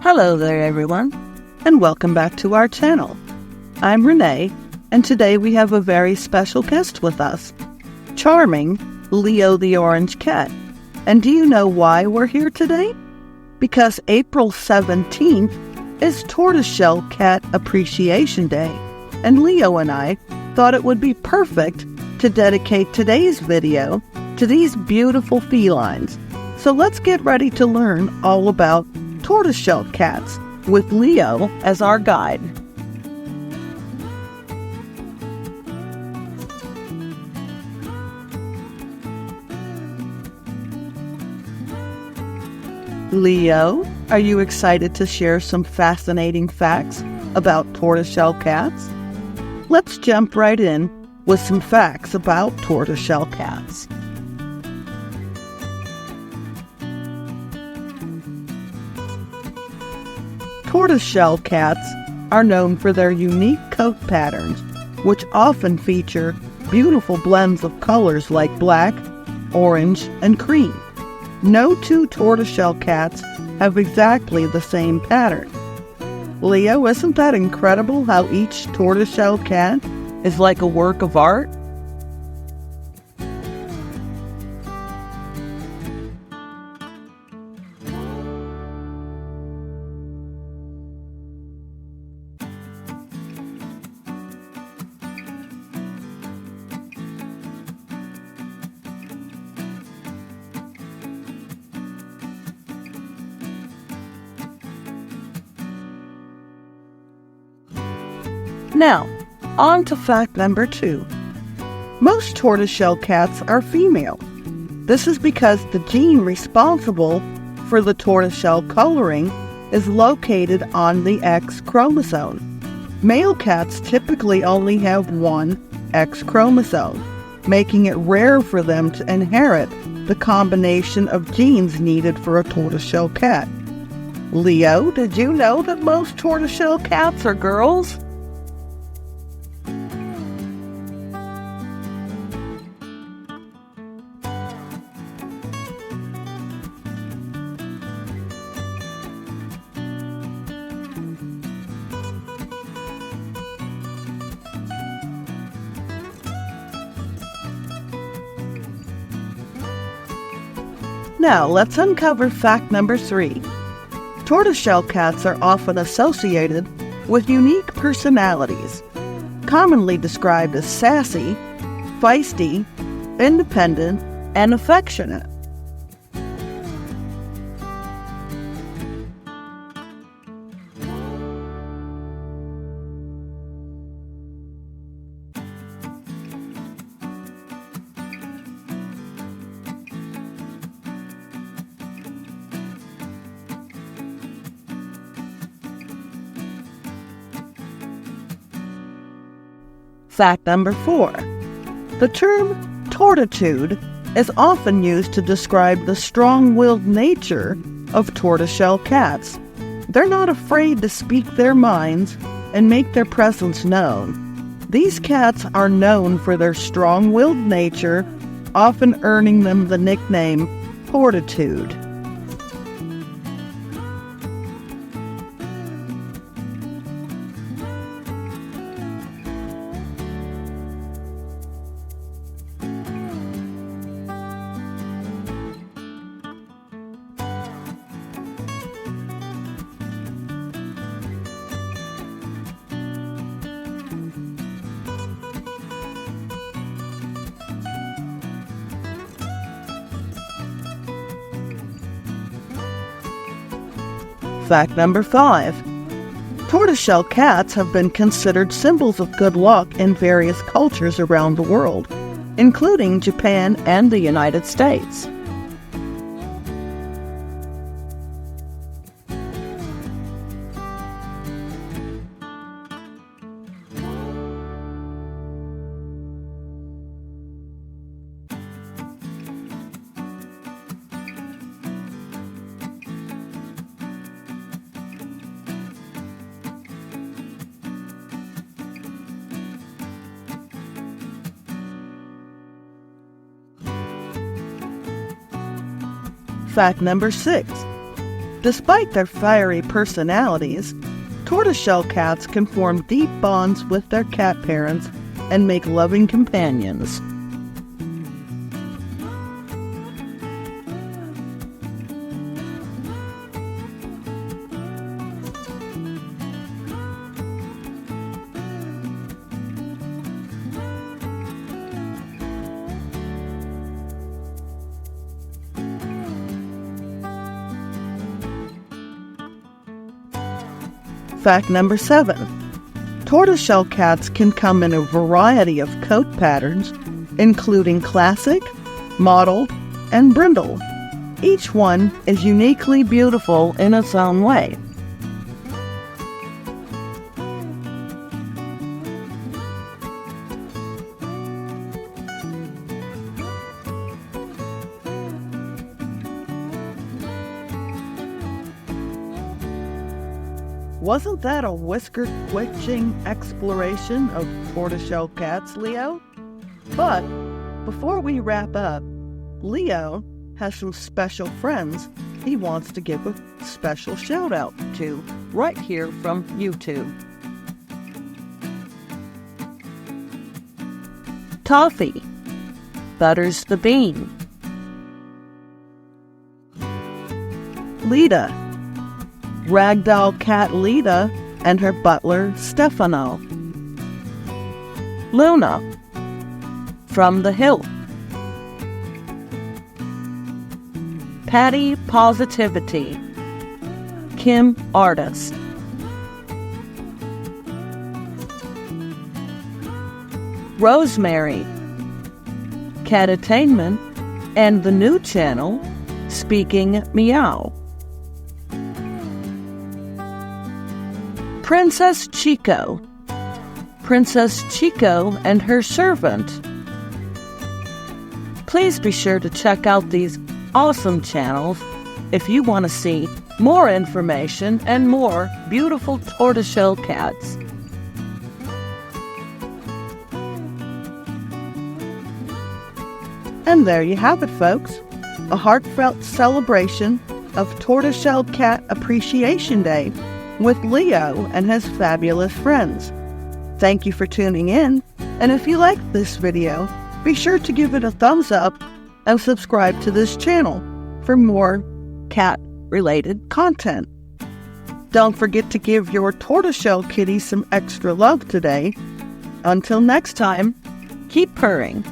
Hello there everyone, and welcome back to our channel. I'm Renee, and today we have a very special guest with us, charming Leo the orange cat. And do you know why we're here today? Because April 17th is Tortoiseshell Cat Appreciation Day, and Leo and I thought it would be perfect to dedicate today's video to these beautiful felines. So let's get ready to learn all about tortoiseshell cats with Leo as our guide. Leo, are you excited to share some fascinating facts about tortoiseshell cats? Let's jump right in with some facts about tortoiseshell cats. Tortoiseshell cats are known for their unique coat patterns, which often feature beautiful blends of colors like black, orange, and cream. No two tortoiseshell cats have exactly the same pattern. Leo, isn't that incredible how each tortoiseshell cat is like a work of art? Now, on to fact number 2. Most tortoiseshell cats are female. This is because the gene responsible for the tortoiseshell coloring is located on the X chromosome. Male cats typically only have one X chromosome, making it rare for them to inherit the combination of genes needed for a tortoiseshell cat. Leo, did you know that most tortoiseshell cats are girls? Now, let's uncover fact number 3. Tortoiseshell cats are often associated with unique personalities, commonly described as sassy, feisty, independent, and affectionate. Fact number 4. The term tortitude is often used to describe the strong-willed nature of tortoiseshell cats. They're not afraid to speak their minds and make their presence known. These cats are known for their strong-willed nature, often earning them the nickname tortitude. Fact number 5. Tortoiseshell cats have been considered symbols of good luck in various cultures around the world, including Japan and the United States. Fact number 6. Despite their fiery personalities, tortoiseshell cats can form deep bonds with their cat parents and make loving companions. Fact number 7. Tortoiseshell cats can come in a variety of coat patterns, including classic, mottled, and brindle. Each one is uniquely beautiful in its own way. Wasn't that a whisker-twitching exploration of tortoiseshell cats, Leo? But before we wrap up, Leo has some special friends he wants to give a special shout-out to right here from YouTube. Toffee, Butters the Bean. Leda, Ragdoll cat Leda and her butler Stefano. Luna, From the Hill. Patty Pawsitivity, Kim Artist. Rosemary, Catattainment, and the new channel, Speaking Meow. Princess Chico, Princess Chico and her servant. Please be sure to check out these awesome channels if you want to see more information and more beautiful tortoiseshell cats. And there you have it, folks. A heartfelt celebration of Tortoiseshell Cat Appreciation Day with Leo and his fabulous friends. Thank you for tuning in, and if you liked this video, be sure to give it a thumbs up and subscribe to this channel for more cat-related content. Don't forget to give your tortoiseshell kitty some extra love today. Until next time, keep purring.